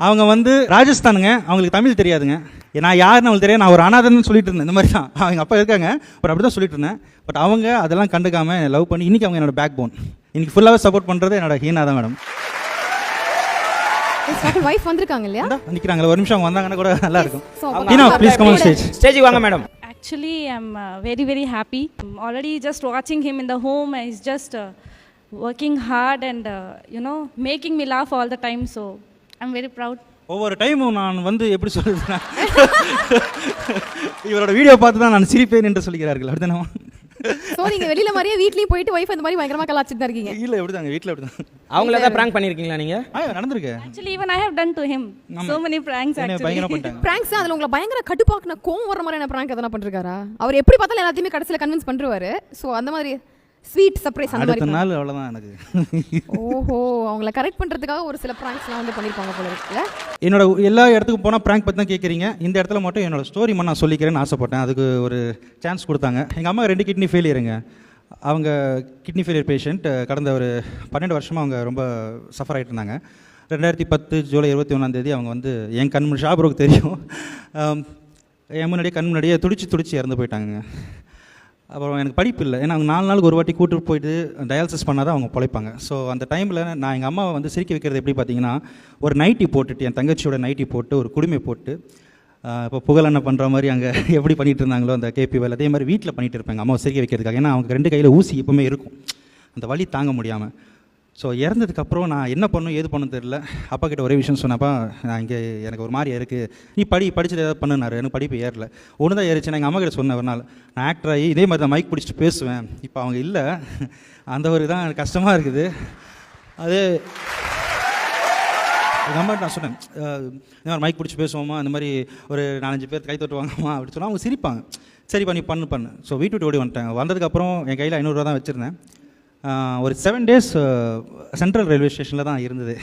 அவங்க வந்து ராஜஸ்தானுங்க, அவங்களுக்கு தமிழ் தெரியாதுங்க. நான் யாருன்னு அவங்களுக்கு தெரியாது, நான் ஒரு அனாதன்னு சொல்லிட்டு இருந்தேன். இந்த மாதிரி தான் அவங்க அப்பா இருக்காங்க, பட் அப்படி தான் சொல்லிட்டு இருந்தேன். பட் அவங்க அதெல்லாம் கண்டுக்காமல் லவ் பண்ணி இன்றைக்கி அவங்க என்னோட பேக் போன். இன்றைக்கி ஃபுல்லாகவே சப்போர்ட் பண்ணுறது என்னோட ஹீனா தான் மேடம். வைஃப் வந்திருக்காங்க இல்லையா? நிற்கிறாங்களா, ஒரு நிமிஷம் அவங்க வந்தாங்கன்னா கூட நல்லா இருக்கும். Heena please come on stage. ஸ்டேஜுக்கு வாங்க madam. Actually, I'm very happy. I'm already just watching him in the home. He's just working hard and making me laugh all the time. So I'm very proud. ஒவ்வொரு டைமும் நான் வந்து எப்படி சொல்றதுன்னா இவரோட video பார்த்து தான் நான் சிரிப்பேன் என்று சொல்கிறார்கள். அப்படிதானே? சோ நீங்க வெளியில மாதிரியே வீட்லயும் போயிட்டு வைஃப் அந்த மாதிரி பயங்கரமா கலாச்சிட்டு தான் இருக்கீங்க. இல்ல எப்படிதாங்க, வீட்ல எப்படிதான். அவங்கள ஏதாவது பிராங்க் பண்ணிருக்கீங்களா நீங்க? நடந்துருக்கு. Actually, even I have done to him so many pranks actually. பயங்கரமா பண்ணிட்டாங்க. பிராங்க்ஸ் அதுல உங்களை பயங்கர கடுப்பாக்குன கோவம் வர மாதிரியான பிராங்க் எதனா பண்ணிருக்காரா? அவர் எப்படி பார்த்தாலும் எல்லாத்தையுமே கடைசில கன்வின்ஸ் பண்றாரு. சோ அந்த மாதிரி ஸ்வீட் சர்ப்ரைஸ் அந்த மாதிரி. அடுத்த நாள் அவ்வளவுதான் எனக்கு. ஓஹோ, அவங்கள கரெக்ட் பண்றதுக்காக ஒரு சில பிராங்க்ஸ்லாம் வந்து பண்ணிருப்பாங்க போல இருக்குல்ல. என்னோட எல்லா இடத்துக்கும் போனால் பிராங்க் பற்றி தான் கேட்குறீங்க. இந்த இடத்துல மட்டும் என்னோட ஸ்டோரி மட்டும் நான் சொல்லிக்கிறேன்னு ஆசைப்பட்டேன். அதுக்கு ஒரு சான்ஸ் கொடுத்தாங்க. எங்கள் அம்மா 2 கிட்னி ஃபெயிலியருங்க. அவங்க கிட்னி ஃபெயிலியர் பேஷண்ட். கடந்த ஒரு 12 வருஷமாக அவங்க ரொம்ப சஃபர் ஆகிட்டு இருந்தாங்க. 2010 ஜூலை 21 அவங்க வந்து என் கண் ஷாபுருக்கு தெரியும், என் முன்னாடியே கண் முன்னாடியே துடிச்சு இறந்து போயிட்டாங்க. அப்புறம் எனக்கு படிப்பு இல்லை, ஏன்னா அவங்க 4 நாளுக்கு ஒரு வாட்டி கூட்டு போயிட்டு டயாலிசிஸ் பண்ணால் தான் அவங்க பிழைப்பாங்க. ஸோ அந்த டைமில் நான் எங்கள் அம்மாவை வந்து சிரிக்க வைக்கிறது எப்படி பார்த்தீங்கன்னா, ஒரு நைட்டி போட்டுட்டு, என் தங்கச்சியோட நைட்டி போட்டு, ஒரு குடுமை போட்டு, இப்போ புகழெண்ணெய் பண்ணுற மாதிரி அங்கே எப்படி பண்ணிகிட்டு இருந்தாங்களோ அந்த கேபி வேலை, அதே மாதிரி வீட்டில் பண்ணிகிட்டு இருப்பாங்க அம்மாவை சிரிக்க வைக்கிறதுக்காக. ஏன்னா அவங்க 2 கையில் ஊசி எப்பவுமே இருக்கும், அந்த வலி தாங்க முடியாமல். ஸோ இறந்ததுக்கப்புறம் நான் என்ன பண்ணும் ஏது பண்ணணும் தெரியல. அப்பா கிட்ட ஒரே விஷயம் சொன்னப்பா, நான் இங்கே எனக்கு ஒரு மாதிரி இருக்குது, நீ படிச்சுட்டு ஏதாவது பண்ணுனாரு. எனக்கு படிப்பு ஏறல. ஒன்று தான் ஏறிச்சு. நான் எங்கள் அம்மா கிட்ட சொன்னேன் ஒரு நாள், நான் ஆக்டர் ஆகி இதே மாதிரி தான் மைக் பிடிச்சிட்டு பேசுவேன். இப்போ அவங்க இல்லை, அந்த ஒரு தான் எனக்கு கஷ்டமாக இருக்குது. அது எங்கள் அம்மா நான் சொன்னேன், இந்த மாதிரி மைக் பிடிச்சி பேசுவோமா, அந்த மாதிரி ஒரு 4-5 பேர் கை தட்டுவாங்கம்மா அப்படி சொன்னால் அவங்க சிரிப்பாங்க. சரிப்பா நீ பண்ணு. ஸோ வீட்டு விட்டு ஓடி வந்துட்டேன். வந்ததுக்கப்புறம் என் கையில் 500 ரூபா தான் வச்சுருந்தேன். ஒரு 7 டேஸ் சென்ட்ரல் ரயில்வே ஸ்டேஷனில் தான் இருந்தது.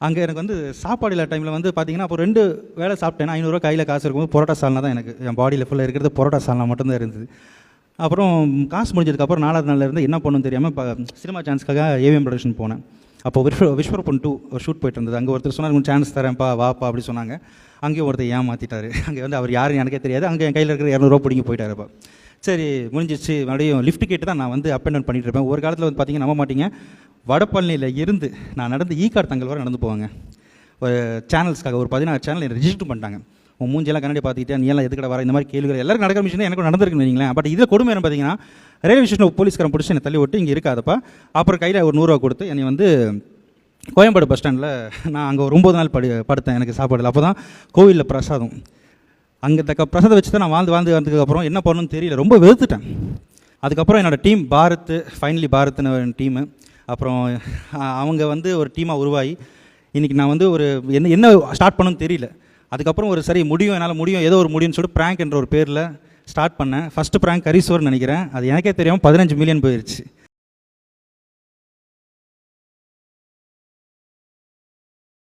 அங்கே எனக்கு வந்து சாப்பாடு இல்லாத டைமில் வந்து பார்த்தீங்கன்னா, அப்போ 2 வேளை சாப்பிட்டேன்னா 500 ரூபா கையில் காசு இருக்கும்போது பரோட்டா சால்னா தான் எனக்கு என் பாடியில் ஃபுல்லாக இருக்கிறது பரோட்டா சால்னா மட்டும்தான் இருந்தது. அப்புறம் காசு முடிஞ்சதுக்கப்புறம் 4வது நாளில் இருந்து என்ன பண்ணணும்னு தெரியாமல் இப்போ சினிமா சான்ஸ்க்காக ஏவிஎம் ப்ரொடக்ஷன் போனேன். அப்போ விஸ்வரூபன் 2 ஒரு ஷூட் போயிட்டு இருந்தது. அங்கே ஒருத்தர் சொன்னார், உங்களுக்கு சான்ஸ் தரேன்ப்பா வாப்பா அப்படி சொன்னாங்க. அங்கேயும் ஒருத்தர் ஏமாற்றிட்டாரு. அங்கே வந்து அவர் யாருன்னு எனக்கே தெரியாது. அங்கே என் கையில் இருக்கிற 200 ரூபா பிடிங்கி போயிட்டாருப்பா. சரி முடிஞ்சிச்சு. மறுபடியும் லிஃப்ட் கேட்டு தான் நான் வந்து அப் அண்ட் டவுன் பண்ணிட்டு இருப்பேன். ஒரு காலத்தில் வந்து பார்த்தீங்கன்னா நம்ப மாட்டீங்க, வடபழனியில் இருந்து நான் நடந்து ஈக்காடு தங்கல் வரை நடந்து போவாங்க. ஒரு சேனல்ஸ்க்காக ஒரு 16 சேனல் ரெஜிஸ்டர் பண்ணிட்டாங்க. உன் மூஞ்சியெல்லாம் கண்ணாடி பார்த்துக்கிட்டே நீ எல்லாம் எதுக்கட வர, இந்த மாதிரி கேள்விகள் எல்லாருக்கும் நடக்கிற விஷயம் எனக்கு நடந்திருக்குன்னு வைங்களேன். பட் இதில் கொடுமை என்ன பார்த்தீங்கன்னா, ரயில்வே ஸ்டேஷனில் போலீஸ்காரன் பிடிச்சி என்னை தள்ளி விட்டு இங்கே இருக்காதப்பா. அப்புறம் கையில் ஒரு 100 ரூபா கொடுத்து என்னை வந்து கோயம்பேடு பஸ் ஸ்டாண்டில் நான் அங்கே ஒரு 9 நாள் படுத்தேன். எனக்கு சாப்பாடு அப்போ தான் கோவிலில் பிரசாதம். அங்கே பிரசாதம் வச்சு தான் நான் வாழ்ந்து வந்ததுக்கப்புறம் என்ன பண்ணணும்னு தெரியல, ரொம்ப வெறுத்துட்டேன். அதுக்கப்புறம் என்னோடய டீம் ஃபைனலி பாரத்னு ஒரு டீமு, அப்புறம் அவங்க வந்து ஒரு டீமாக உருவாகி இன்றைக்கி நான் வந்து ஒரு என்ன ஸ்டார்ட் பண்ணணும்னு தெரியல. அதுக்கப்புறம் ஒரு சரி முடியும், என்னால் முடியும், ஏதோ ஒரு முடியும்னு சொல்லிட்டு ப்ராங்க் என்ற ஒரு பேரில் ஸ்டார்ட் பண்ணேன். ஃபஸ்ட்டு ப்ராங்க் கரிசோர்னு நினைக்கிறேன். அது எனக்கே தெரியாமல் 15 மில்லியன் போயிடுச்சு.